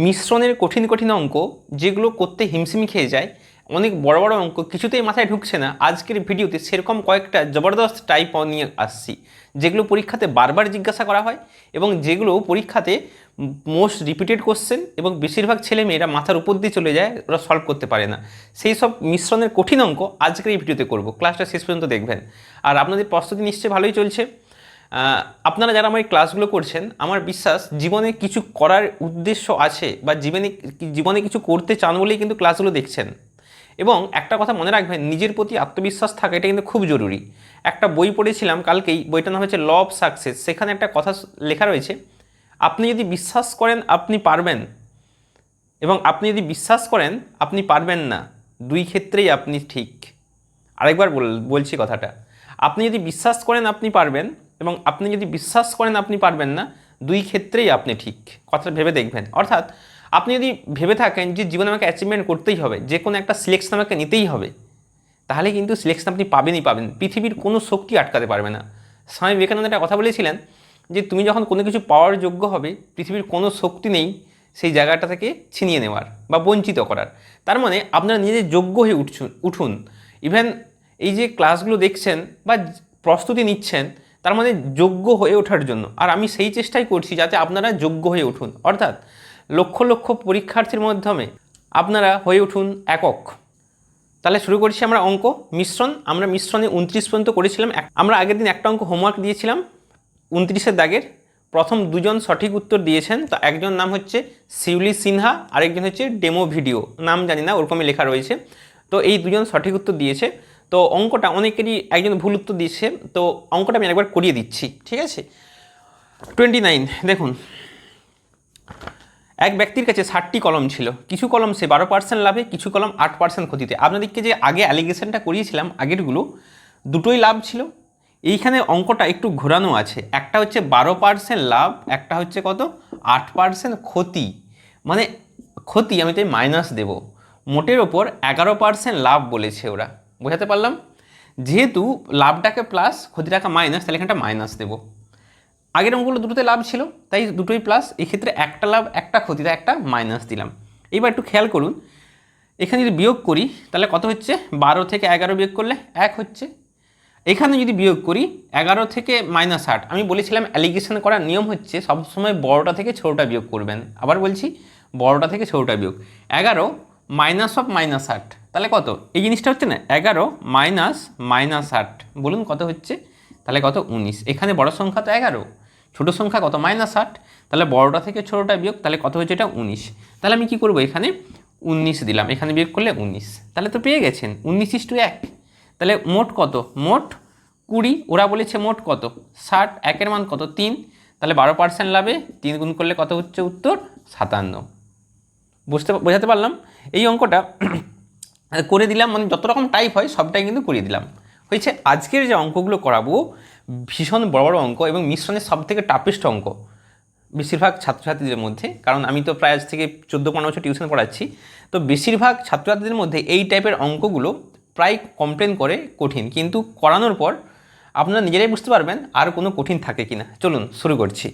মিশ্রণের কঠিন কঠিন অঙ্ক যেগুলো করতে হিমশিমি খেয়ে যায়, অনেক বড় বড় অঙ্ক কিছুতেই মাথায় ঢুকছে না, আজকের ভিডিওতে সেরকম কয়েকটা জবরদস্ত টাইপ নিয়ে আসছি যেগুলো পরীক্ষাতে বারবার জিজ্ঞাসা করা হয় এবং যেগুলো পরীক্ষাতে মোস্ট রিপিটেড কোশ্চেন এবং বেশিরভাগ ছেলেমেয়েরা মাথার উপর দিয়ে চলে যায়, ওরা সলভ করতে পারে না। সেই সব মিশ্রণের কঠিন অঙ্ক আজকের এই ভিডিওতে করব, ক্লাসটা শেষ পর্যন্ত দেখবেন। আর আপনাদের প্রস্তুতি নিশ্চয়ই ভালোই চলছে। আপনারা যারা আমার এই ক্লাসগুলো করছেন, আমার বিশ্বাস জীবনে কিছু করার উদ্দেশ্য আছে বা জীবনে কিছু করতে চান বলেই কিন্তু ক্লাসগুলো দেখছেন। এবং একটা কথা মনে রাখবেন, নিজের প্রতি আত্মবিশ্বাস থাকা এটা কিন্তু খুব জরুরি। একটা বই পড়েছিলাম কালকেই, বইটার নাম হচ্ছে ল অফ সাকসেস। সেখানে একটা কথা লেখা রয়েছে, আপনি যদি বিশ্বাস করেন আপনি পারবেন এবং আপনি যদি বিশ্বাস করেন আপনি পারবেন না, দুই ক্ষেত্রেই আপনি ঠিক। আরেকবার বলছি কথাটা, আপনি যদি বিশ্বাস করেন আপনি পারবেন এবং আপনি যদি বিশ্বাস করেন আপনি পারবেন না, দুই ক্ষেত্রেই আপনি ঠিক। কথাটা ভেবে দেখবেন। অর্থাৎ আপনি যদি ভেবে থাকেন যে জীবনে আমাকে অ্যাচিভমেন্ট করতেই হবে, যে কোনো একটা সিলেকশন আমাকে নিতেই হবে, তাহলে কিন্তু সিলেকশন আপনি পাবেনই পাবেন। পৃথিবীর কোনো শক্তি আটকাতে পারবে না। স্বামী বিবেকানন্দ একটা কথা বলেছিলেন যে তুমি যখন কোনো কিছু পাওয়ার যোগ্য হবে, পৃথিবীর কোনো শক্তি নেই সেই জায়গাটা থেকে ছিনিয়ে নেওয়ার বা বঞ্চিত করার। তার মানে আপনারা নিজেদের যোগ্য হয়ে উঠুন। ইভেন এই যে ক্লাসগুলো দেখছেন বা প্রস্তুতি নিচ্ছেন, তার মানে যোগ্য হয়ে ওঠার জন্য। আর আমি সেই চেষ্টাই করছি যাতে আপনারা যোগ্য হয়ে উঠুন, অর্থাৎ লক্ষ লক্ষ পরীক্ষার্থীর মাধ্যমে আপনারা হয়ে উঠুন একক। তাহলে শুরু করছি আমরা অঙ্ক মিশ্রণ। আমরা মিশ্রণে 29 পর্যন্ত করেছিলাম। আমরা আগের দিন একটা অঙ্ক হোমওয়ার্ক দিয়েছিলাম 29-এর দাগের। প্রথম দুজন সঠিক উত্তর দিয়েছেন, তো একজন নাম হচ্ছে শিউলি সিনহা, আরেকজন হচ্ছে ডেমো ভিডিও, নাম জানি না, ওরকমই লেখা রয়েছে। তো এই দুজন সঠিক উত্তর দিয়েছে। তো অঙ্কটা অনেকেরই একজন ভুল উত্তর দিয়েছে, তো অঙ্কটা আমি একবার করিয়ে দিচ্ছি, ঠিক আছে। 29 দেখুন, এক ব্যক্তির কাছে 60টি কলম ছিল। কিছু কলম সে 12% লাভে, কিছু কলম 8% ক্ষতিতে। আপনাদেরকে যে আগে অ্যালিগেশনটা করিয়েছিলাম আগেরগুলো, দুটোই লাভ ছিল। এইখানে অঙ্কটা একটু ঘোরানো আছে, একটা হচ্ছে 12% লাভ, একটা হচ্ছে কত 8% ক্ষতি। মানে ক্ষতি আমি তাই মাইনাস দেব, মোটের ওপর 11% লাভ বলেছে ওরা। বোঝাতে পারলাম? যেহেতু লাভটাকে প্লাস ক্ষতিটাকে মাইনাস, তাহলে এখানটা মাইনাস দেবো। আগের অঙ্কগুলো দুটোতে লাভ ছিল তাই দুটোই প্লাস, এক্ষেত্রে একটা লাভ একটা ক্ষতি, তাই একটা মাইনাস দিলাম। এবার একটু খেয়াল করুন, এখানে যদি বিয়োগ করি তাহলে কত হচ্ছে, 12 থেকে 11 বিয়োগ করলে 1 হচ্ছে। এখানে যদি বিয়োগ করি 11 থেকে -8, আমি বলেছিলাম অ্যালিগেশন করার নিয়ম হচ্ছে সবসময় বড়টা থেকে ছোটোটা বিয়োগ করবেন। আবার বলছি, বড়টা থেকে ছোটোটা বিয়োগ। 11 মাইনাস অফ -8, তাহলে কত, এই জিনিসটা হচ্ছে না, 11 মাইনাস -8, বলুন কত হচ্ছে, তাহলে কত 19। এখানে বড় সংখ্যা তো 11, ছোটো সংখ্যা কত -8, তাহলে বড়টা থেকে ছোটোটা বিয়োগ, তাহলে কত হচ্ছে, এটা 19। তাহলে আমি কি করব, এখানে 19 দিলাম, এখানে বিয়োগ করলে 19, তাহলে তো পেয়ে গেছেন 19:1। তাহলে মোট কত, মোট 20, ওরা বলেছে মোট কত 60, একের মান কত 3, তাহলে 12% লাভে 3 গুণ করলে কত হচ্ছে উত্তর 57। বোঝাতে পারলাম? এই অঙ্কটা করে দিলাম, মানে যত রকম টাইপ হয় সবটাই কিন্তু করিয়ে দিলাম। হয়েছে। আজকের যে অঙ্কগুলো করাবো ভীষণ বড় বড় অঙ্ক এবং মিশ্রণের সব থেকে টাফেস্ট অঙ্ক বেশিরভাগ ছাত্রছাত্রীদের মধ্যে, কারণ আমি তো প্রায় আজ থেকে 14-15 বছর টিউশন পড়াচ্ছি। তো বেশিরভাগ ছাত্রছাত্রীদের মধ্যে এই টাইপের অঙ্কগুলো প্রায় কমপ্লেন করে কঠিন, কিন্তু করানোর পর আপনারা নিজেরাই বুঝতে পারবেন আর কোনো কঠিন থাকে কিনা। চলুন শুরু করছি।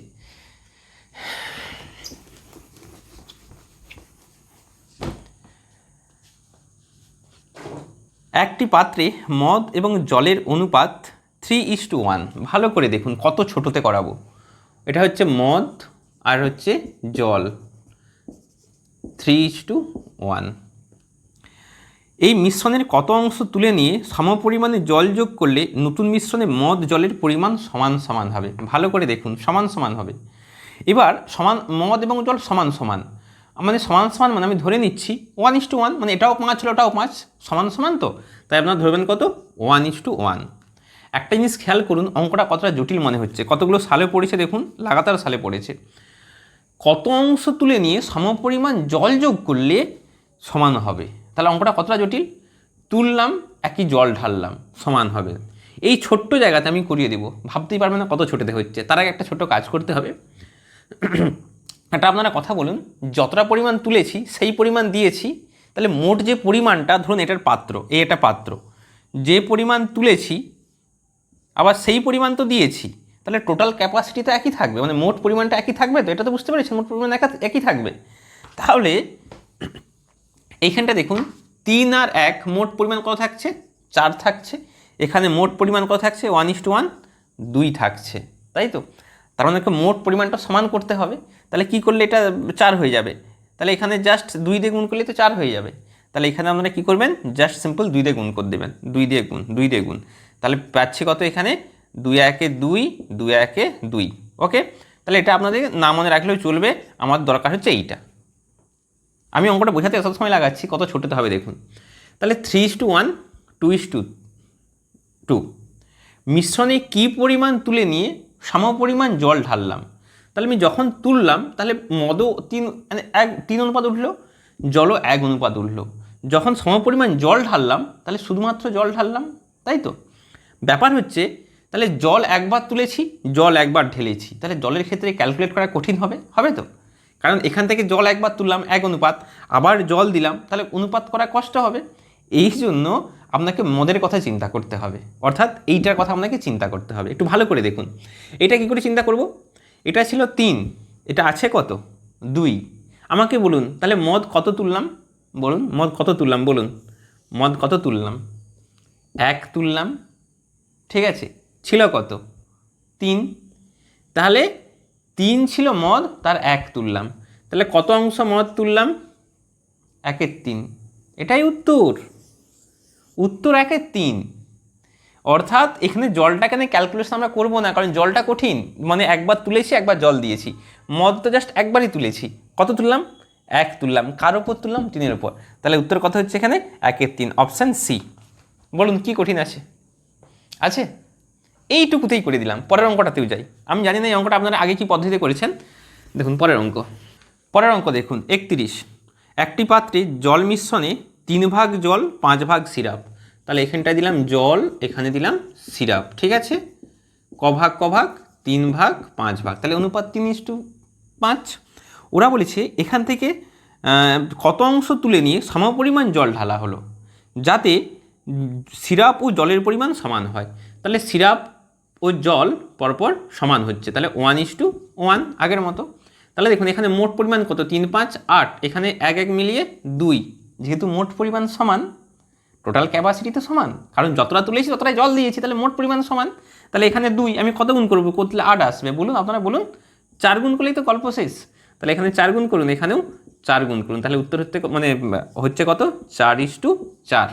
একটি পাত্রে মদ এবং জলের অনুপাত 3:1। ভালো করে দেখুন কত ছোটোতে করাবো। এটা হচ্ছে মদ আর হচ্ছে জল, 3:1। এই মিশ্রণের কত অংশ তুলে নিয়ে সমপরিমাণে জল যোগ করলে নতুন মিশ্রণে মদ জলের পরিমাণ সমান সমান হবে। ভালো করে দেখুন, সমান সমান হবে। এবার সমান, মদ এবং জল সমান সমান, মানে সমান সমান মানে আমি ধরে নিচ্ছি 1:1, মানে এটাও 5 হলো ওটাও 5, সমান সমান তো, তাই আপনারা ধরবেন কত 1:1। একটা জিনিস খেয়াল করুন, অঙ্কটা কতটা জটিল মনে হচ্ছে। কতগুলো সালে পড়েছে দেখুন, লাগাতার সালে পড়েছে। কত অংশ তুলে নিয়ে সমপরিমাণ জল যোগ করলে সমান হবে, তাহলে অঙ্কটা কতটা জটিল। তুললাম, একই জল ঢাললাম, সমান হবে। এই ছোট্ট জায়গাতে আমি করিয়ে দেবো, ভাবতেই পারবেন না কত ছোটোতে হচ্ছে। তার আগে একটা ছোট্ট কাজ করতে হবে। এটা আপনারা কথা বলুন, যতটা পরিমাণ তুলেছি সেই পরিমাণ দিয়েছি, তাহলে মোট যে পরিমাণটা, ধরুন এটার পাত্র, এটা পাত্র, যে পরিমাণ তুলেছি আবার সেই পরিমাণ তো দিয়েছি, তাহলে টোটাল ক্যাপাসিটি তো একই থাকবে, মানে মোট পরিমাণটা একই থাকবে। তো এটা তো বুঝতে পেরেছেন, মোট পরিমাণ একই থাকবে। তাহলে এইখানটা দেখুন 3 আর 1 মোট পরিমাণ কত থাকছে, 4 থাকছে। এখানে মোট পরিমাণ কত থাকছে, 1:1, 2 থাকছে, তাই তো। তার মানে মোট পরিমাণটা সমান করতে হবে। তাহলে কি করলে এটা 4 হয়ে যাবে, তাহলে এখানে জাস্ট 2 দিয়ে গুণ করলে তো 4 হয়ে যাবে। তাহলে এখানে আপনারা কী করবেন, জাস্ট সিম্পল 2 দিয়ে গুণ করে দেবেন, 2 দিয়ে গুণ, 2 দিয়ে গুণ। তাহলে পাচ্ছি কত এখানে, 2 একে 2, 2 একে 2। ওকে, তাহলে এটা আপনাদের না মনে রাখলেও চলবে, আমার দরকার হচ্ছে এইটা। আমি অঙ্কটা বোঝাতে এত সময় লাগাচ্ছি, কত ছোটোতে হবে দেখুন। তাহলে 3:1, 2:2। মিশ্রণে কী পরিমাণ তুলে নিয়ে সমপরিমাণ জল ঢাললাম। তাহলে আমি যখন তুললাম তাহলে মদও 3 মানে 3 অনুপাত উঠলো, জলও 1 অনুপাত উঠলো। যখন সমপরিমাণ জল ঢাললাম তাহলে শুধুমাত্র জল ঢাললাম, তাই তো। ব্যাপার হচ্ছে তাহলে জল একবার তুলেছি, জল একবার ঢেলেছি, তাহলে জলের ক্ষেত্রে ক্যালকুলেট করা কঠিন হবে, হবে তো। কারণ এখান থেকে জল একবার তুললাম 1 অনুপাত, আবার জল দিলাম, তাহলে অনুপাত করা কষ্ট হবে। এই জন্য আপনাকে মদের কথা চিন্তা করতে হবে, অর্থাৎ এইটার কথা আপনাকে চিন্তা করতে হবে। একটু ভালো করে দেখুন, এটা কী করে চিন্তা করব। এটা ছিল 3, এটা আছে কত, 2। আমাকে বলুন তাহলে মদ কত তুললাম, বলুন মদ কত তুললাম, বলুন মদ কত তুললাম, 1 তুললাম, ঠিক আছে। ছিল কত, 3। তাহলে 3 ছিল মদ, তার 1 তুললাম, তাহলে কত অংশ মদ তুললাম, 1/3। এটাই উত্তর, উত্তর 1/3। অর্থাৎ এখানে জলটা কেন ক্যালকুলেশন আমরা করবো না, কারণ জলটা কঠিন, মানে একবার তুলেছি একবার জল দিয়েছি। মদ তো জাস্ট একবারই তুলেছি, কত তুললাম, 1 তুললাম, কার ওপর তুললাম, 3-এর ওপর। তাহলে উত্তর কত হচ্ছে এখানে 1/3, অপশান সি। বলুন কি কঠিন আছে, আছে? এইটুকুতেই করে দিলাম, পরের অঙ্কটাতেও যাই। আমি জানি না এই অঙ্কটা আপনারা আগে কি পদ্ধতিতে করেছেন। দেখুন পরের অঙ্ক, পরের অঙ্ক দেখুন 31। একটি পাত্রে জল মিশ্রণে 3 ভাগ জল 5 ভাগ সিরাপ। তাহলে এখানটায় দিলাম জল, এখানে দিলাম সিরাপ, ঠিক আছে। ক ভাগ ক ভাগ, 3 ভাগ 5 ভাগ, তাহলে অনুপাত 3:5। ওরা বলেছে এখান থেকে কত অংশ তুলে নিয়ে সমপরিমাণ জল ঢালা হলো যাতে সিরাপ ও জলের পরিমাণ সমান হয়। তাহলে সিরাপ ও জল পরপর সমান হচ্ছে, তাহলে 1:1 আগের মতো। তাহলে দেখুন এখানে মোট পরিমাণ কত, 3, 5, 8, এখানে 1, 1 মিলিয়ে 2। যেহেতু মোট পরিমাণ সমান, টোটাল ক্যাপাসিটি তো সমান, কারণ যতটা তুলেছি ততটাই জল দিয়েছি, তাহলে মোট পরিমাণ সমান। তাহলে এখানে 2, আমি কত গুণ করবো, করলে 8 আসবে, বলুন আপনারা বলুন। 4 গুণ করলেই তো গল্প শেষ। তাহলে এখানে 4 গুণ করুন, এখানেও 4 গুণ করুন, তাহলে উত্তর হচ্ছে মানে হচ্ছে কত, 4:4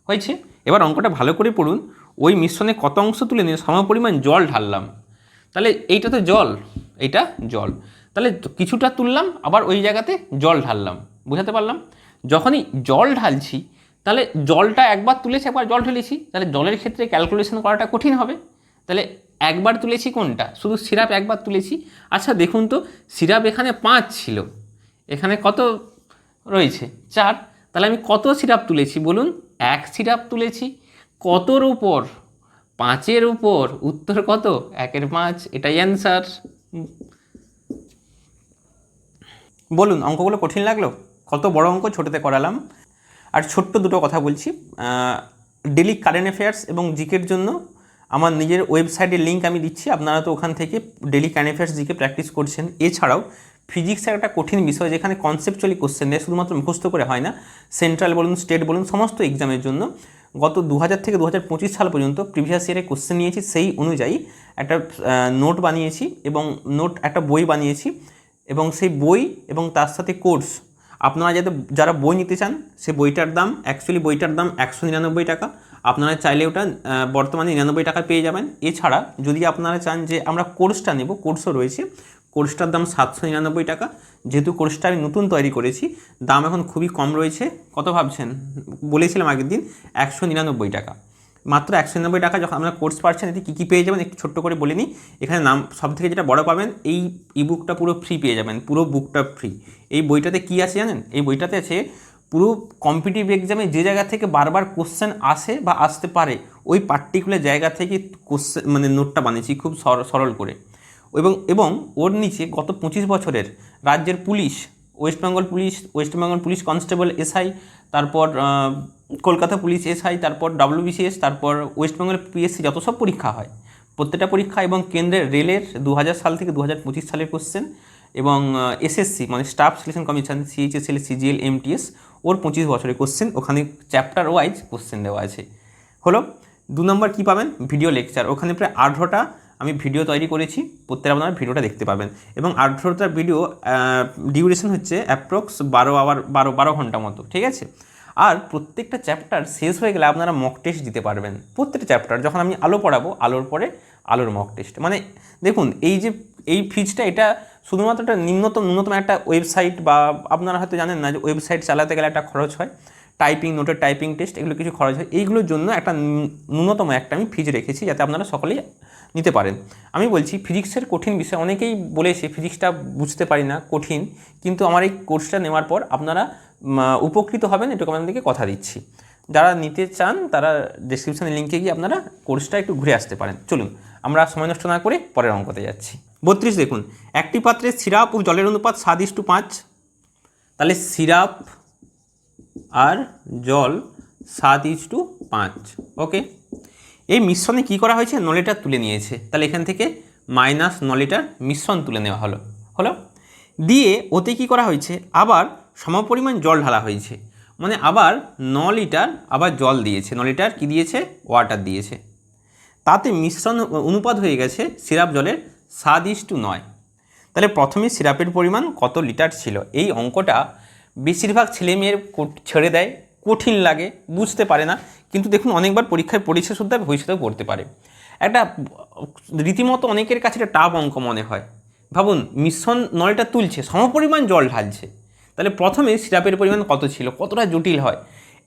হয়েছে। এবার অঙ্কটা ভালো করে পড়ুন, ওই মিশ্রণে কত অংশ তুলে নিয়ে সমপরিমাণ জল ঢাললাম। তাহলে এইটা তো জল, এইটা জল, তাহলে কিছুটা তুললাম, আবার ওই জায়গাতে জল ঢাললাম, বুঝাতে পারলাম। যখনই জল ঢালছি তাহলে জলটা একবার তুলেছি একবার জল ঢেলেছি, তাহলে জলের ক্ষেত্রে ক্যালকুলেশন করাটা কঠিন হবে। তাহলে একবার তুলেছি কোনটা, শুধু সিরাপ একবার তুলেছি। আচ্ছা দেখুন তো, সিরাপ এখানে 5 ছিল, এখানে কত রয়েছে, 4। তাহলে আমি কত সিরাপ তুলেছি বলুন, 1 সিরাপ তুলেছি। কতর উপর, 5-এর উপর, উত্তর কত, 1/5, এটাই অ্যান্সার। বলুন অঙ্কগুলো কঠিন লাগলো, কত বড় অঙ্ক ছোটোতে করালাম। আর ছোট্ট দুটো কথা বলছি, ডেলি কারেন্ট অ্যাফেয়ার্স এবং জিকের জন্য আমার নিজের ওয়েবসাইটের লিঙ্ক আমি দিচ্ছি, আপনারা তো ওখান থেকে daily current affairs GK practice করছেন। এছাড়াও ফিজিক্সের একটা কঠিন বিষয় যেখানে কনসেপচুয়ালি কোশ্চেন দেয়, শুধুমাত্র মুখস্থ করে হয় না, সেন্ট্রাল বলুন স্টেট বলুন সমস্ত এক্সামের জন্য গত 2000 থেকে 2025 সাল পর্যন্ত প্রিভিয়াস ইয়ারে কোশ্চেন নিয়েছি, সেই অনুযায়ী একটা নোট বানিয়েছি এবং একটা বই বানিয়েছি, এবং সেই বই এবং তার সাথে কোর্স, আপনারা যারা বই নিতে চান সে বইটার দাম, অ্যাকচুয়ালি বইটার দাম 199 টাকা। আপনারা চাইলে ওটা বর্তমানে 99 টাকা পেয়ে যাবেন। এছাড়া যদি আপনারা চান যে আমরা কোর্সটা নেব, কোর্সও রয়েছে, কোর্সটার দাম 799 টাকা। যেহেতু কোর্সটা আমি নতুন তৈরি করেছি, দাম এখন খুবই কম রয়েছে। কত ভাবছেন, বলেছিলাম আগের দিন 199 টাকা, মাত্র 199 টাকা যখন আপনারা কোর্স পাচ্ছেন। এতে কী কী পেয়ে যাবেন একটু ছোট্ট করে বলে নিই। এখানে নাম সবথেকে যেটা বড় পাবেন, এই ইবুকটা পুরো ফ্রি পেয়ে যাবেন, পুরো বুকটা ফ্রি। এই বইটাতে কী আছে জানেন, এই বইটাতে আছে পুরো কম্পিটিটিভ এক্সামে যে জায়গা থেকে বারবার কোশ্চেন আসে বা আসতে পারে, ওই পার্টিকুলার জায়গা থেকে কোশ্চেন মানে নোটটা বানিয়েছি খুব সরল করে। এবং ওর নিচে গত 25 বছরের রাজ্যের police, West Bengal police constable SI, তারপর কলকাতা পুলিশ এসআই, তারপর WBCS, তারপর ওয়েস্টবেঙ্গল পিএসসি, যত সব পরীক্ষা হয় প্রত্যেকটা পরীক্ষা, এবং কেন্দ্রের রেলের 2000 সাল থেকে 2025 সালের কোশ্চেন, এবং এসএসসি মানে staff selection commission, CHSL, CGL, MTS, ওর 25 বছরের কোশ্চেন, ওখানে চ্যাপ্টার ওয়াইজ কোশ্চেন দেওয়া আছে। হলো 2 নম্বর কী পাবেন, ভিডিও লেকচার। ওখানে প্রায় 18টা আমি ভিডিও তৈরি করেছি, প্রত্যেকটা আপনারা ভিডিওটা দেখতে পাবেন এবং 18টা ভিডিও ডিউরেশন হচ্ছে অ্যাপ্রক্স 12 ঘন্টা মতো, ঠিক আছে। আর প্রত্যেকটা চ্যাপ্টার শেষ হয়ে গেলে আপনারা মক টেস্ট দিতে পারবেন। প্রত্যেকটা চ্যাপ্টার যখন আমি আলো পড়াবো, আলোর পরে আলোর মক টেস্ট। মানে দেখুন এই ফিজটা এটা শুধুমাত্র একটা ন্যূনতম একটা ওয়েবসাইট, বা আপনারা হয়তো জানেন না যে ওয়েবসাইট চালাতে গেলে একটা খরচ হয়, নোটের টাইপিং টেস্ট, এগুলো কিছু খরচ হয়। এইগুলোর জন্য একটা ন্যূনতম একটা আমি ফিজ রেখেছি যাতে আপনারা সকলেই নিতে পারেন। আমি বলছি ফিজিক্সের কঠিন বিষয়, অনেকেই বলেছে ফিজিক্সটা বুঝতে পারি না, কঠিন, কিন্তু আমার এই কোর্সটা নেওয়ার পর আপনারা উপকৃত হবেন, এটুকু আপনাদেরকে কথা দিচ্ছি। যারা নিতে চান তারা ডেসক্রিপশনের লিঙ্কে গিয়ে আপনারা কোর্সটা একটু ঘুরে আসতে পারেন। চলুন আমরা সময় নষ্ট না করে পরের অঙ্কতে যাচ্ছি। 32 দেখুন, একটি পাত্রে সিরাপ ও জলের অনুপাত 7:5, তাহলে সিরাপ আর জল 7:5, ওকে। এই মিশ্রণে কি করা হয়েছে, 9 লিটার তুলে নিয়েছে, তাহলে এখান থেকে -9 লিটার মিশ্রণ তুলে নেওয়া হলো দিয়ে ওতে কি করা হয়েছে, আবার সমপরিমাণ জল ঢালা হয়েছে, মানে আবার 9 লিটার আবার জল দিয়েছে, 9 লিটার কি দিয়েছে, ওয়াটার দিয়েছে। তাতে মিশ্রণ অনুপাত হয়ে গেছে সিরাপ জলের 7:9। তাহলে প্রথমে সিরাপের পরিমাণ কত লিটার ছিল। এই অঙ্কটা বেশিরভাগ ছেলেমেয়ের ছেড়ে দেয়, কঠিন লাগে, বুঝতে পারে না, কিন্তু দেখুন অনেকবার পরীক্ষায় পড়েছে, শুদ্ধ ভবিষ্যতেও পড়তে পারে। একটা রীতিমতো অনেকের কাছে একটা টাফ অঙ্ক মনে হয়। ভাবুন মিশ্রণ 9 লিটার তুলছে, সমপরিমাণ জল ঢালছে, তাহলে প্রথমে সিরাপের পরিমাণ কত ছিল, কতটা জটিল হয়।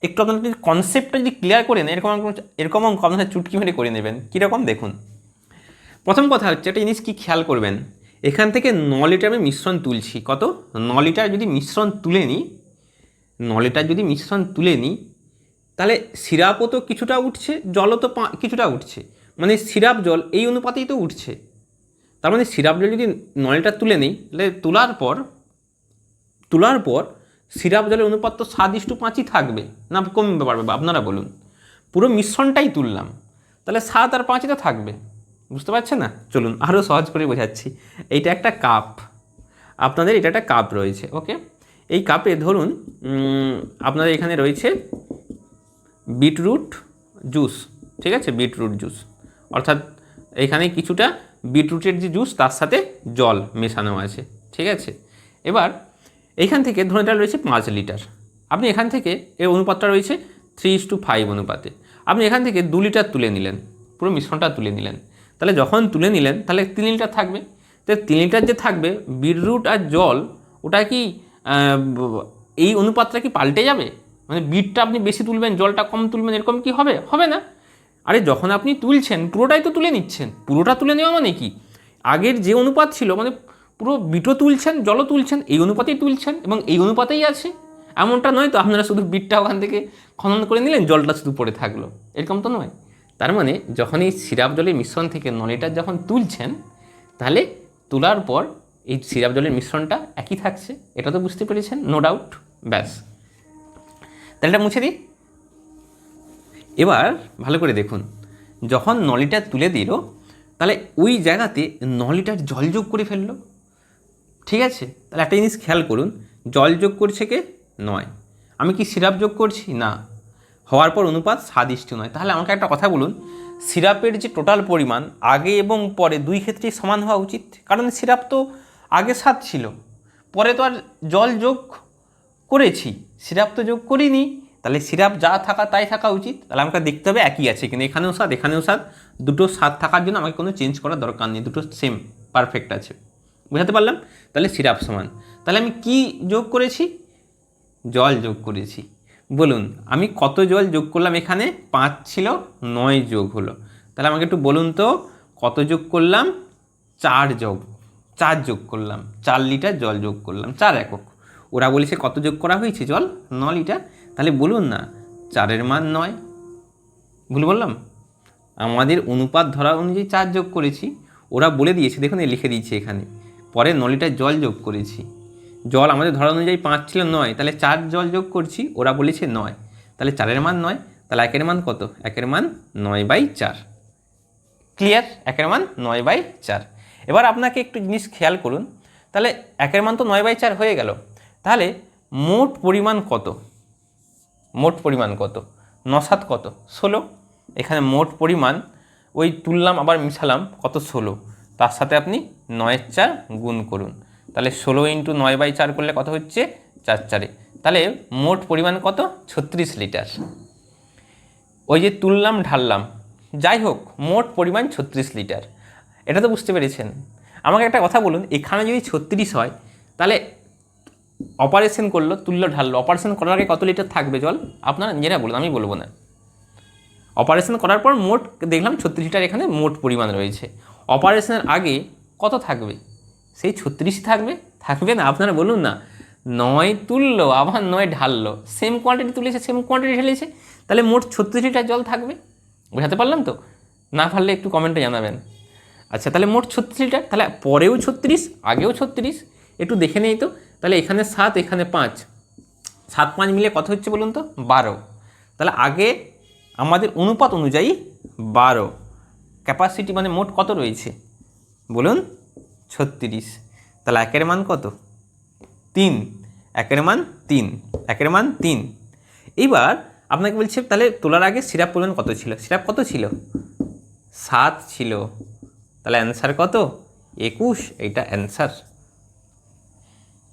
একটু আপনার কনসেপ্টটা যদি ক্লিয়ার করে নেন, এরকম অঙ্ক আপনারা চুটকি মেরে করে নেবেন। কীরকম দেখুন, প্রথম কথা হচ্ছে একটা জিনিস কি খেয়াল করবেন, এখান থেকে 9 লিটার আমি মিশ্রণ তুলছি, কত, 9 লিটার যদি মিশ্রণ তুলে নিই, 9 লিটার যদি মিশ্রণ তুলে নিই, তাহলে সিরাপও তো কিছুটা উঠছে, জলও তো কিছুটা উঠছে, মানে সিরাপ জল এই অনুপাতেই তো উঠছে। তার মানে সিরাপ জল যদি 9 লিটার তুলে নিই, তাহলে তোলার পর সিরাপ জলের অনুপাত তো 7:5ই থাকবে না, কমবে পারবে, আপনারা বলুন। পুরো মিশ্রণটাই তুললাম, তাহলে 7 আর 5ই তো থাকবে, বুঝতে পারছেন না। চলুন আরও সহজ করে বোঝাচ্ছি। এইটা একটা কাপ, আপনাদের এটা একটা কাপ রয়েছে, ওকে। এই কাপে ধরুন আপনাদের এখানে রয়েছে বিটরুট জুস, ঠিক আছে, বিটরুট জুস, অর্থাৎ এখানে কিছুটা বিটরুটের যে জুস তার সাথে জল মেশানো আছে, ঠিক আছে। এবার এইখান থেকে ধরুন এটা রয়েছে 5 লিটার, আপনি এখান থেকে এর অনুপাতটা রয়েছে 3:5 অনুপাতে, আপনি এখান থেকে 2 লিটার তুলে নিলেন, পুরো মিশ্রণটা তুলে নিলেন, তাহলে যখন তুলে নিলেন তাহলে 3 লিটার থাকবে। তো 3 লিটার যে থাকবে, বিটরুট আর জল, ওটা কি এই অনুপাতটা কি পাল্টে যাবে, মানে বিটটা আপনি বেশি তুলবেন, জলটা কম তুলবেন, এরকম কি হবে, হবে না। আরে যখন আপনি তুলছেন পুরোটাই তো তুলে নিচ্ছেন, পুরোটা তুলে নেওয়া মানে কি, আগের যে অনুপাত ছিল, মানে পুরো বিটও তুলছেন, জলও তুলছেন, এই অনুপাতেই তুলছেন এবং এই অনুপাতেই আছে, এমনটা নয় তো আপনারা শুধু বিটটা ওখান থেকে খনন করে নিলেন, জলটা শুধু পড়ে থাকলো, এরকম তো নয়। তার মানে যখন এই সিরাপ জলের মিশ্রণ থেকে 9 লিটার যখন তুলছেন, তাহলে তোলার পর এই সিরাপ জলের মিশ্রণটা একই থাকছে, এটা তো বুঝতে পেরেছেন, নো ডাউট। ব্যাস, তাহলে এটা মুছে দিই। এবার ভালো করে দেখুন, যখন 9 লিটার তুলে দিল, তাহলে ওই জায়গাতে 9 লিটার জল যোগ করে ফেললো, ঠিক আছে। তাহলে একটা জিনিস খেয়াল করুন, জল যোগ করছে কে, 9, আমি কি সিরাপ যোগ করছি না, হওয়ার পর অনুপাত 7:9। তাহলে আমাকে একটা কথা বলুন, সিরাপের যে টোটাল পরিমাণ আগে এবং পরে দুই ক্ষেত্রেই সমান হওয়া উচিত, কারণ সিরাপ তো আগে 7 ছিল, পরে তো আর জল যোগ করেছি, সিরাপ তো যোগ করিনি, তাহলে সিরাপ যা থাকা তাই থাকা উচিত। তাহলে আমাকে দেখতে হবে একই আছে, কিন্তু এখানেও 7 এখানেও 7, দুটো 7 থাকার জন্য আমাকে কোনো চেঞ্জ করার দরকার নেই, দুটো সেম পারফেক্ট আছে, বুঝাতে পারলাম। তাহলে সিরাপ সমান, তাহলে আমি কি যোগ করেছি, জল যোগ করেছি। বলুন আমি কত জল যোগ করলাম, এখানে 5 ছিল, 9 যোগ হলো, তাহলে আমাকে একটু বলুন তো কত যোগ করলাম, 4 যোগ করলাম, 4 লিটার জল যোগ করলাম, 4 একক। ওরা বলেছে কত যোগ করা হয়েছে, জল 9 লিটার, তাহলে বলুন না 4-এর মান 9, ভুল বললাম, আমাদের অনুপাত ধরা অনুযায়ী 4 যোগ করেছি, ওরা বলে দিয়েছে, দেখুন লিখে দিয়েছে এখানে, পরে 9 লিটার জল যোগ করেছি, জল আমাদের ধরা অনুযায়ী 5 ছিল, 9, তাহলে 4 জল যোগ করছি, ওরা বলেছে 9, তাহলে 4-এর মান 9, তাহলে 1-এর মান কত, 1-এর মান 9/4, ক্লিয়ার, 1-এর মান 9/4। এবার আপনাকে একটু জিনিস খেয়াল করুন, তাহলে 1-এর মান তো 9/4 হয়ে গেল। তাহলে মোট পরিমাণ কত? মোট পরিমাণ কত? 9-7 কত? 16। এখানে মোট পরিমাণ ওই তুললাম আবার মিশালাম কত? 16। তার সাথে আপনি 9-4 গুণ করুন, তাহলে 16 × 9/4 করলে কত হচ্ছে? 4-4। তাহলে মোট পরিমাণ কত? 36 লিটার। ওই যে তুললাম ঢাললাম, যাই হোক মোট পরিমাণ 36 লিটার। এটা তো বুঝতে পেরেছেন। আমাকে একটা কথা বলুন, এখানে যদি 36 হয় তাহলে অপারেশন করলো, তুললো ঢাললো, অপারেশন করার আগে কত লিটার থাকবে জল? আপনারা নিজেরা বলুন, আমি বলবো না। অপারেশন করার পর মোট দেখলাম 36 লিটার এখানে মোট পরিমাণ রয়েছে। অপারেশনের আগে কত থাকবে? সেই 36 থাকবে? থাকবে না? আপনারা বলুন না। 9 তুললো আবার 9 ঢাললো, সেম কোয়ান্টিটি তুলেছে, সেম কোয়ান্টিটি ঢেলেছে, তাহলে মোট 36 লিটার জল থাকবে। বোঝাতে পারলাম তো? না পারলে একটু কমেন্টে জানাবেন। আচ্ছা, তাহলে মোট 36 লিটার, তাহলে পরেও 36, আগেও 36, একটু দেখে নেই তো। তাহলে এখানে 7, এখানে 5, 7-5 মিলে কত হচ্ছে বলুন তো? 12। তাহলে আগে আমাদের অনুপাত অনুযায়ী 12 ক্যাপাসিটি, মানে মোট কত রয়েছে বলুন? 36। তাহলে 1-এর মান কত? 3। 1-এর মান 3, 1-এর মান 3। এইবার আপনাকে বলছে তাহলে তোলার আগে সিরাপ পরিমাণ কত ছিল? সিরাপ কত ছিল? 7 ছিল। তাহলে অ্যান্সার কত? 21। এইটা অ্যান্সার।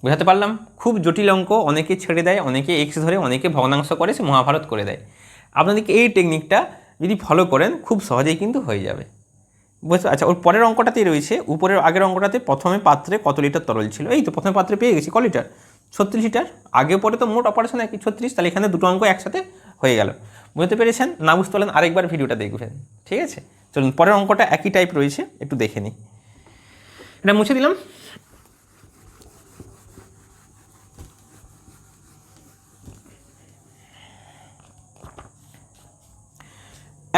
বোঝাতে পারলাম? খুব জটিল অঙ্ক, অনেকে ছেড়ে দেয়, অনেকে এক্স ধরে, অনেকে ভগ্নাংশ করে, সে মহাভারত করে দেয়। আপনাদেরকে এই টেকনিকটা যদি ফলো করেন খুব সহজেই কিন্তু হয়ে যাবে। বুঝতে? আচ্ছা, ওর পরের অঙ্কটাতেই রয়েছে, উপরের আগের অঙ্কটাতে প্রথমে পাত্রে কত লিটার তরল ছিল। এই তো প্রথমে পাত্রে পেয়ে গেছি ক লিটার? 36 লিটার। আগে পরে তো মোট অপারেশন একই 36, তাহলে এখানে দুটো অঙ্ক একসাথে হয়ে গেল। বুঝতে পেরেছেন? না বুঝতে পারলেন আরেকবার ভিডিওটা দেখবেন, ঠিক আছে? চলুন, পরের অঙ্কটা একই টাইপ রয়েছে, একটু দেখে নিই। এটা মুছে দিলাম।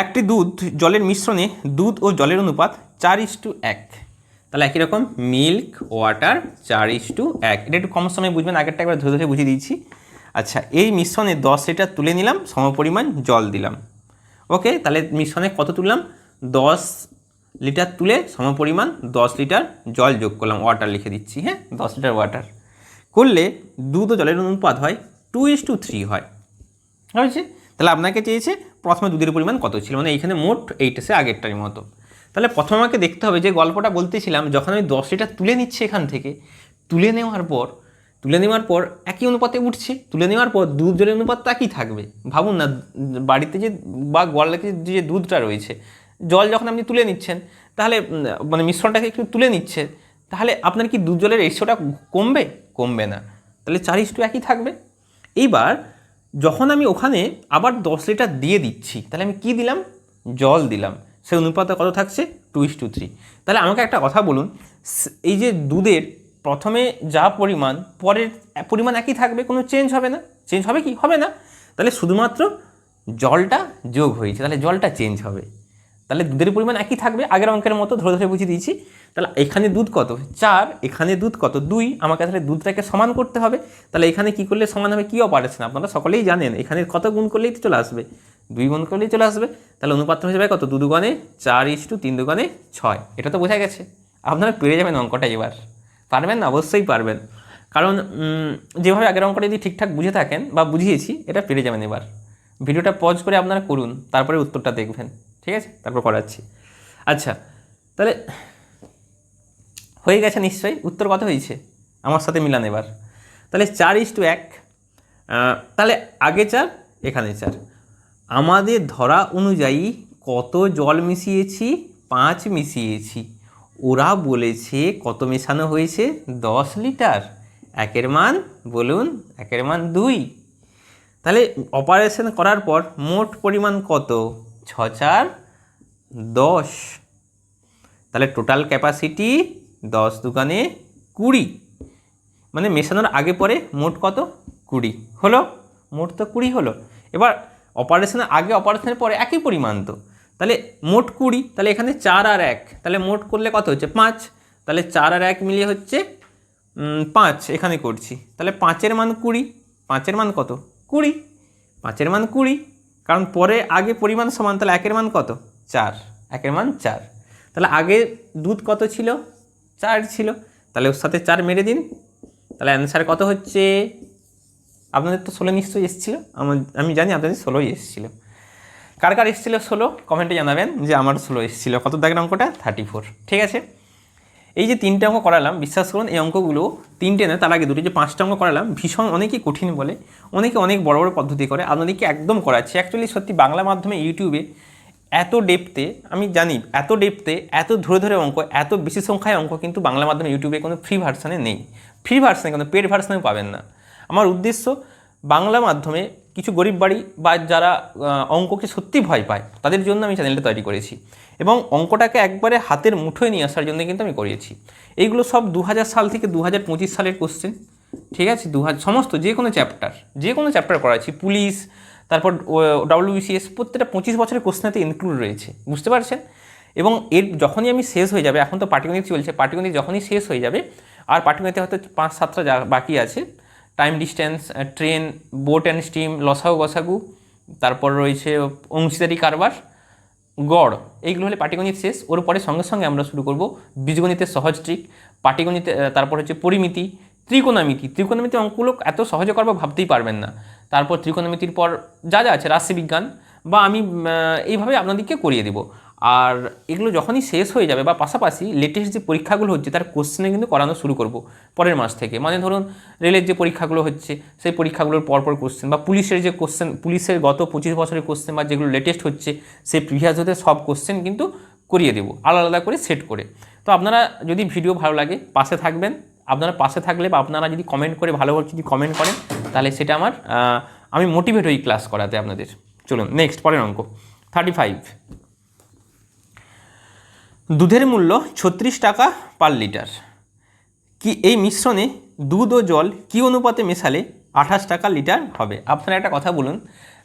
একটি দুধ জলের মিশ্রণে দুধ ও জলের অনুপাত 4:1। তাহলে একই রকম মিল্ক ওয়াটার 4:1। এটা একটু কম সময় বুঝবেন, আগেরটা একবার ধরে ধরে বুঝিয়ে দিয়েছি। আচ্ছা, এই মিশ্রণে 10 লিটার তুলে নিলাম, সমপরিমাণ জল দিলাম। ওকে, তাহলে মিশ্রণে কত তুললাম? 10 লিটার তুলে সমপরিমাণ 10 লিটার জল যোগ করলাম, ওয়াটার লিখে দিচ্ছি। হ্যাঁ, 10 লিটার ওয়াটার করলে দুধ ও জলের অনুপাত হয় 2:3 হয়। হয়েছে? তাহলে আপনাকে চেয়েছে প্রথমে দুধের পরিমাণ কত ছিল, মানে এইখানে মোট 8 এসে আগেরটার মতো। তাহলে প্রথমে আমাকে দেখতে হবে, যে গল্পটা বলতেছিলাম, যখন আমি 10 লিটার তুলে নিচ্ছি এখান থেকে, তুলে নেওয়ার পর একই অনুপাতে উঠছে, তুলে নেওয়ার পর দুধ জলের অনুপাত একই থাকবে। ভাবুন না, বাড়িতে যে বা গোয়ালে যে দুধটা রয়েছে, জল যখন আপনি তুলে নিচ্ছেন, তাহলে মানে মিশ্রণটাকে একটু তুলে নিচ্ছে, তাহলে আপনার কি দুধ জলের রেশিওটা কমবে? কমবে না। তাহলে 4:1 একই থাকবে। এইবার যখন আমি ওখানে আবার 10 লিটার দিয়ে দিচ্ছি, তাহলে আমি কি দিলাম? জল দিলাম। সেই অনুপাতে কত থাকছে? 2:3। তাহলে আমাকে একটা কথা বলুন, এই যে দুধের প্রথমে যা পরিমাণ, পরের পরিমাণ একই থাকবে, কোনো চেঞ্জ হবে না। চেঞ্জ হবে কি? হবে না। তাহলে শুধুমাত্র জলটা যোগ হয়েছে, তাহলে জলটা চেঞ্জ হবে। তাহলে দুধের পরিমাণ একই থাকবে, আগের অঙ্কের মতো ধরে ধরে বুঝিয়ে দিয়েছি। তাহলে এখানে দুধ কত? 4, এখানে দুধ কত? 2। আমাকে তাহলে দুধটাকে সমান করতে হবে। তাহলে এখানে কি করলে সমান হবে? কি অপারেশন আপনারা সকলেই জানেন, এখানে কত গুণ করলেই তো চলে আসবে? 2 গুণ করলেই চলে আসবে। তাহলে অনুপাতটা হয়ে যাবে কত? 2 দুগুণে 4:3 দুগুণে 6। এটা তো বোঝা গেছে। আপনারা পেরে যাবেন অঙ্কটা এবার। পারবেন না? অবশ্যই পারবেন, কারণ যেভাবে আগের অঙ্কটা যদি ঠিকঠাক বুঝে থাকেন বা বুঝিয়েছি, এটা পেরে যাবেন এবার। ভিডিওটা পজ করে আপনারা করুন, তারপরে উত্তরটা দেখবেন, ঠিক আছে? তারপর করাচ্ছি। আচ্ছা, তাহলে হয়ে গেছে নিশ্চয়ই। উত্তর কত হয়েছে আমার সাথে মিলান এবার। তাহলে 4:1। তাহলে আগে 4, এখানে 4। আমাদের ধরা অনুযায়ী কত জল মিশিয়েছি? 5 মিশিয়েছি। ওরা বলেছে কত মেশানো হয়েছে? 10 লিটার। 1-এর মান বলুন? 1-এর মান 2। তাহলে অপারেশন করার পর মোট পরিমাণ কত? 6×4 10। তাহলে টোটাল ক্যাপাসিটি 10 দুগুণে 20, মানে মেশানোর আগে পরে মোট কত? 20 হলো। মোট তো 20 হলো। এবার অপারেশনের আগে অপারেশনের পরে একই পরিমাণ তো, তাহলে মোট 20। তাহলে এখানে 4 আর 1, তাহলে মোট করলে কত হচ্ছে? 5। তাহলে 4 আর 1 মিলিয়ে হচ্ছে 5, এখানে করছি। তাহলে 5-এর মান 20। 5-এর মান কত? 20। 5-এর মান 20, কারণ পরে আগে পরিমাণ সমান, তাহলে 1-এর মান কত? 4। 1-এর মান 4। তাহলে আগে দুধ কত ছিল? 4 ছিল। তাহলে ওর সাথে 4 মেরে দিন, তাহলে অ্যান্সার কত হচ্ছে? আপনাদের তো 16 নিশ্চয়ই এসেছিলো, আমি জানি আপনাদের 16ই এসেছিলো। কার কার এসেছিলো 16 কমেন্টে জানাবেন যে আমার 16 এসেছিলো। কত দাগের অঙ্কটা? 34। ঠিক আছে, এই যে 3টে অঙ্ক করালাম, বিশ্বাস করুন এই অঙ্কগুলো 3টে না, তার আগে দুটো যে 5টা অঙ্ক করালাম ভীষণ অনেকেই কঠিন বলে, অনেকে অনেক বড় বড় পদ্ধতি করে, আপনাদেরকে একদম করাচ্ছি। অ্যাকচুয়ালি সত্যি বাংলা মাধ্যমে ইউটিউবে এত ডেপথে, আমি জানি এত ডেপথে, এত ধরে ধরে অঙ্ক, এত বেশি সংখ্যায় অঙ্ক কিন্তু বাংলা মাধ্যমে ইউটিউবে কোনো ফ্রি ভার্সানে নেই। ফ্রি ভার্সানে কোনো পেড ভার্সানেও পাবেন না। আমার উদ্দেশ্য বাংলা মাধ্যমে কিছু গরিব বাড়ি বা যারা অঙ্ককে সত্যি ভয় পায় তাদের জন্য আমি চ্যানেলটা তৈরি করেছি, এবং অঙ্কটাকে একবারে হাতের মুঠোয় নিয়ে আসার জন্য কিন্তু আমি করিয়েছি। এইগুলো সব 2000 সাল থেকে 2025 সালের কোশ্চেন। ঠিক আছে, সমস্ত যে কোনো চ্যাপ্টার করাচ্ছি, পুলিশ, তারপর WBCS, প্রত্যেকটা 25 বছরের কোশ্চেনেতে ইনক্লুড রয়েছে, বুঝতে পারছেন। এবং এর যখনই আমি শেষ হয়ে যাবে, এখন তো পাটিগণিত চলছে, পাটিগণিত যখনই শেষ হয়ে যাবে, আর পাটিগণিতে হয়তো 5-7টা বাকি আছে, time distance, train, boat and steam, লসাগু গসাগু, তারপর রয়েছে অংশীদারি কারবার, গড়, এইগুলো হলে পাটিগণিত শেষ। ওর পরে সঙ্গে সঙ্গে আমরা শুরু করব বীজগণিতের সহজ ট্রিক, পাটিগণিতে, তারপর হচ্ছে পরিমিতি, ত্রিকোণমিতি অঙ্কগুলো এত সহজে করবো ভাবতেই পারবেন না। তারপর ত্রিকোণমিতির পর যা যা আছে রাশিবিজ্ঞান, বা আমি এইভাবে আপনাদেরকে করিয়ে দেবো। আর এগুলো যখনই শেষ হয়ে যাবে বা পাশাপাশি লেটেস্ট যে পরীক্ষাগুলো হচ্ছে তার কোশ্চেনে কিন্তু করানো শুরু করব পরের মাস থেকে। মানে ধরুন রেলের যে পরীক্ষাগুলো হচ্ছে সেই পরীক্ষাগুলোর পরপর কোশ্চেন, বা পুলিশের যে কোশ্চেন, পুলিশের গত 25 বছরের কোশ্চেন বা যেগুলো লেটেস্ট হচ্ছে সেই প্রিভিয়াস হতে সব কোশ্চেন কিন্তু করিয়ে দেবো আলাদা আলাদা করে সেট করে। তো আপনারা যদি ভিডিও ভালো লাগে পাশে থাকবেন, আপনারা পাশে থাকলে বা আপনারা যদি কমেন্ট করে ভালোভাবে যদি কমেন্ট করেন তাহলে সেটা আমি মোটিভেট হই ক্লাস করাতে আপনাদের। চলুন নেক্সট পরের অঙ্ক 35। দুধের মূল্য 36 টাকা পার লিটার, কি এই মিশ্রণে দুধ ও জল কী অনুপাতে মেশালে 28 টাকা লিটার হবে? আপনারা একটা কথা বলুন,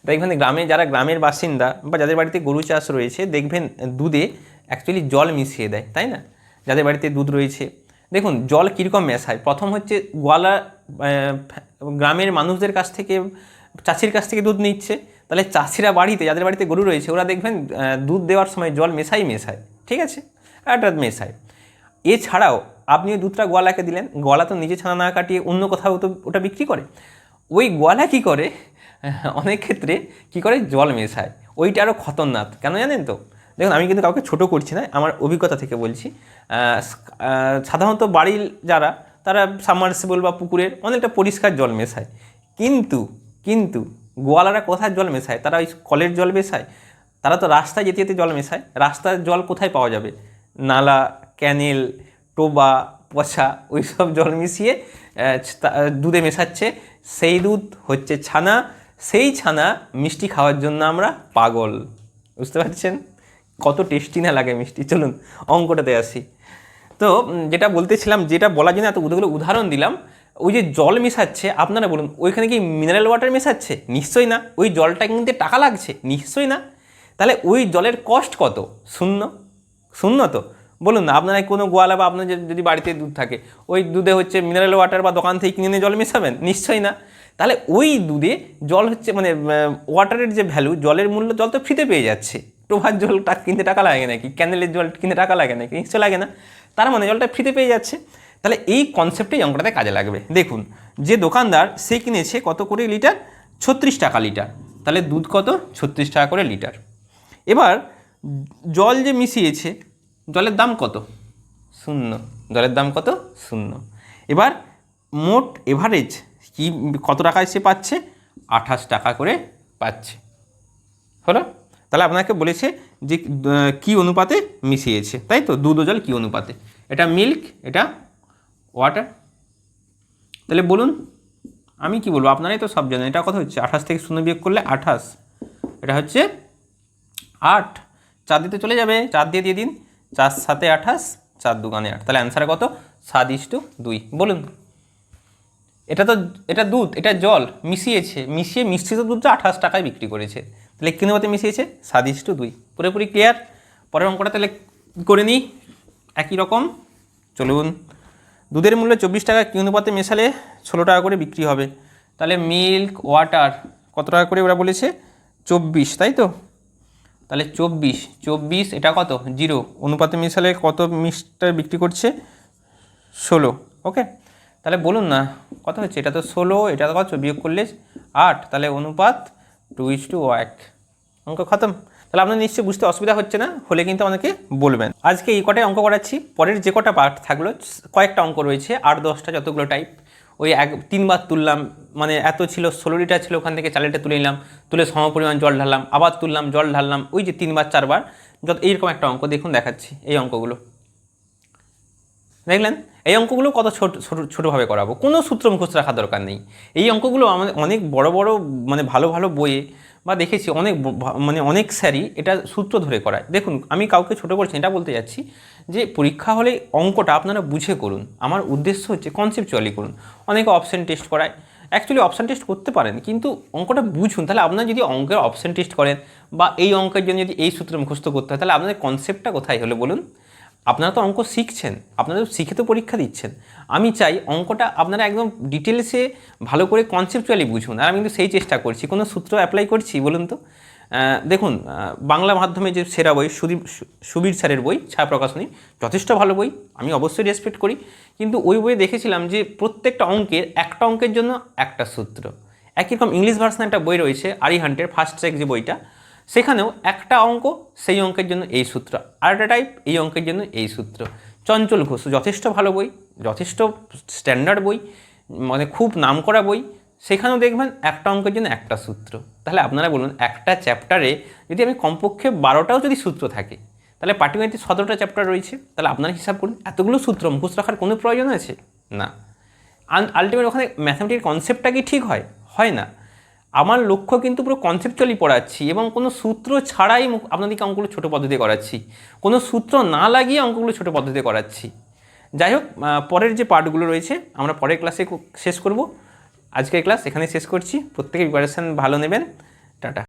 দেখবেন গ্রামে যারা গ্রামের বাসিন্দা বা যাদের বাড়িতে গরু চাষ রয়েছে দেখবেন দুধে অ্যাকচুয়ালি জল মিশিয়ে দেয়, তাই না? যাদের বাড়িতে দুধ রয়েছে দেখুন জল কীরকম মেশায়। প্রথম হচ্ছে গোয়ালা গ্রামের মানুষদের কাছ থেকে, চাষির কাছ থেকে দুধ নিচ্ছে, তাহলে চাষিরা বাড়িতে, যাদের বাড়িতে গরু রয়েছে ওরা দেখবেন দুধ দেওয়ার সময় জল মেশায়, ঠিক আছে, একটা মেশায়। এছাড়াও আপনি ওই দুধটা গোয়ালাকে দিলেন, গোয়ালা তো নিজে ছানা না কাটিয়ে অন্য কোথাও তো ওটা বিক্রি করে, ওই গোয়ালা কী করে অনেক ক্ষেত্রে কী করে জল মেশায়। ওইটা আরও খতরনাক, কেন জানেন তো? দেখুন আমি কিন্তু কাউকে ছোটো করছি না, আমার অভিজ্ঞতা থেকে বলছি। সাধারণত বাড়ির যারা তারা সাবমার্সিবল বা পুকুরের অনেকটা পরিষ্কার জল মেশায়, কিন্তু গোয়ালারা কোথায় জল মেশায়? তারা ওই কলের জল মেশায়, তারা তো রাস্তায় যেতে যেতে জল মেশায়। রাস্তার জল কোথায় পাওয়া যাবে? নালা, ক্যানেল, টোবা, পচা, ওই সব জল মিশিয়ে দুধে মেশাচ্ছে। সেই দুধ হচ্ছে ছানা, সেই ছানা মিষ্টি খাওয়ার জন্য আমরা পাগল, বুঝতে পারছেন কত টেস্টি না লাগে মিষ্টি। চলুন অঙ্কটাতে আসি। তো যেটা বলতেছিলাম, যেটা বলার জন্য এতগুলো উদাহরণ দিলাম, ওই যে জল মেশাচ্ছে, আপনারা বলুন ওইখানে কি মিনারেল ওয়াটার মেশাচ্ছে? নিশ্চয়ই না। ওই জলটা কিনতে টাকা লাগছে? নিশ্চয়ই না। তাহলে ওই জলের কস্ট কত? শূন্য তো। বলুন না, আপনারা কোনো গোয়ালা বা আপনার যদি বাড়িতে দুধ থাকে ওই দুধে হচ্ছে মিনারেল ওয়াটার বা দোকান থেকে কিনে নিয়ে জল মেশাবেন? নিশ্চয়ই না। তাহলে ওই দুধে জল হচ্ছে মানে ওয়াটারের যে ভ্যালু, জলের মূল্য, জল তো ফ্রিতে পেয়ে যাচ্ছে। টোভার জল কিনতে টাকা লাগে নাকি? ক্যানেলের জল কিনতে টাকা লাগে নাকি? নিশ্চয় লাগে না। তার মানে জলটা ফ্রিতে পেয়ে যাচ্ছে। তাহলে এই কনসেপ্টেই অঙ্কটাতে কাজে লাগবে। দেখুন যে দোকানদার সে কিনেছে কত করে লিটার? 36 টাকা লিটার। তাহলে দুধ কত? 36 টাকা করে লিটার। এবার জল যে মিশিয়েছে, জলের দাম কত? 0। জলের দাম কত? 0। এবার মোট এভারেজ কি কত টাকায় সে পাচ্ছে? 28 টাকা করে পাচ্ছে। হলো? তাহলে আপনাকে বলেছে যে কী অনুপাতে মিশিয়েছে, তাই তো? দুধ ও জল কী অনুপাতে? এটা মিল্ক, এটা ওয়াটার। তাহলে বলুন আমি কি বলবো, আপনারাই তো সব জানেন। এটা কত হচ্ছে? 28 থেকে 0 বিয়োগ করলে 28, এটা হচ্ছে 8। 4 দিতে চলে যাবে, 4 দিয়ে দিন, 4 7 28, 4 2 8। তাহলে অ্যান্সার কত? 7:2। বলুন এটা দুধ, এটা জল মিশিয়ে মিশ্রিত দুধটা 28 টাকায় বিক্রি করেছে। তাহলে কী অনুপাতে মিশিয়েছে? 7:2। পুরোপুরি ক্লিয়ার। পরের অঙ্কটা তাহলে করে নিই একই রকম। চলুন, দুধের মূল্য 24 টাকা কী অনুপাতে মেশালে 16 টাকা করে বিক্রি হবে? তাহলে মিল্ক ওয়াটার কত টাকা করে ওরা বলেছে? 24, তাই তো? তাহলে 24 এটা কত? 0 অনুপাতে মেশালে কত মিষ্টার বিক্রি করছে? 16। ওকে, তাহলে বলুন না কত হচ্ছে? এটা তো 16, এটা তো কত বিয়োগ করলে 8, তাহলে অনুপাত 2:1। অঙ্ক খতম। তাহলে আপনার নিশ্চয়ই বুঝতে অসুবিধা হচ্ছে না, হলে কিন্তু আমাকে বলবেন। আজকে এই কটাই অঙ্ক করাচ্ছি, পরের যে কটা পার্ট থাকলো কয়েকটা অঙ্ক রয়েছে 8-10টা যতগুলো টাইপ, ওই 3বার তুললাম, মানে এত ছিল 16 লিটার ছিল, ওখান থেকে 4 লিটার তুলে নিলাম, তুলে সমপরিমাণ জল ঢাললাম, আবার তুললাম, জল ঢাললাম, ওই যে 3বার 4বার যত, এইরকম একটা অঙ্ক দেখুন দেখাচ্ছি। এই অঙ্কগুলো দেখলেন, এই অঙ্কগুলো কত ছোটোভাবে করাবো, কোনো সূত্র মুখস্থ রাখার দরকার নেই। এই অঙ্কগুলো আমাদের অনেক বড় বড় মানে ভালো ভালো বইয়ে বা দেখেছি মানে অনেক স্যারই এটা সূত্র ধরে করায়। দেখুন, আমি কাউকে ছোটো করছি এটা বলতে যাচ্ছি যে পরীক্ষা হলে অঙ্কটা আপনারা বুঝে করুন, আমার উদ্দেশ্য হচ্ছে কনসেপচুয়ালি করুন। অনেকে অপশন টেস্ট করায়, অ্যাকচুয়ালি অপশন টেস্ট করতে পারেন, কিন্তু অঙ্কটা বুঝুন। তাহলে আপনারা যদি অঙ্কের অপশন টেস্ট করেন বা এই অঙ্কের জন্য যদি এই সূত্র মুখস্থ করতে হয়, তাহলে আপনাদের কনসেপ্টটা কোথায় হলো বলুন? আপনারা তো অঙ্ক শিখছেন, আপনারা তো শিখে তো পরীক্ষা দিচ্ছেন। আমি চাই অঙ্কটা আপনারা একদম ডিটেলসে ভালো করে কনসেপচুয়ালি বুঝুন, আর আমি কিন্তু সেই চেষ্টা করছি। কোনো সূত্র অ্যাপ্লাই করছি বলুন তো? দেখুন, বাংলা মাধ্যমে যে সেরা বই সুবীর স্যারের বই ছায়া প্রকাশনী, যথেষ্ট ভালো বই, আমি অবশ্যই রেসপেক্ট করি। কিন্তু ওই বইয়ে দেখেছিলাম যে প্রত্যেকটা অঙ্কের একটা অঙ্কের জন্য একটা সূত্র। একই রকম ইংলিশ ভার্সনে একটা বই রয়েছে আরিহান্টের ফার্স্ট ট্র্যাক যে বইটা, সেখানেও একটা অঙ্ক সেই অঙ্কের জন্য এই সূত্র, আর একটা টাইপ এই অঙ্কের জন্য এই সূত্র। চঞ্চল ঘোষ যথেষ্ট ভালো বই, যথেষ্ট স্ট্যান্ডার্ড বই, মানে খুব নামকরা বই, সেখানেও দেখবেন একটা অঙ্কের জন্য একটা সূত্র। তাহলে আপনারা বলুন, একটা চ্যাপ্টারে যদি আমি কমপক্ষে 12টাও যদি সূত্র থাকে, তাহলে পার্টিকুলারলি 17টা চ্যাপ্টার রয়েছে, তাহলে আপনারা হিসাব করুন এতগুলো সূত্র মুখস্থ রাখার কোনো প্রয়োজন আছে না। আলটিমেট ওখানে ম্যাথামেটিক্যাল কনসেপ্টটা কি ঠিক হয়? হয় না। আমার লক্ষ্য কিন্তু পুরো কনসেপচুয়ালি পড়াচ্ছি এবং কোনো সূত্র ছাড়াই আপনাদেরকে অঙ্কগুলো ছোটো পদ্ধতি করাচ্ছি, কোনো সূত্র না লাগিয়ে অঙ্কগুলো ছোটো পদ্ধতি করাচ্ছি। যাই হোক, পরের যে পার্টগুলো রয়েছে আমরা পরের ক্লাসে শেষ করব। আজকের ক্লাস এখানে শেষ করছি। প্রত্যেকে প্রিপারেশান ভালো নেবেন। টাটা।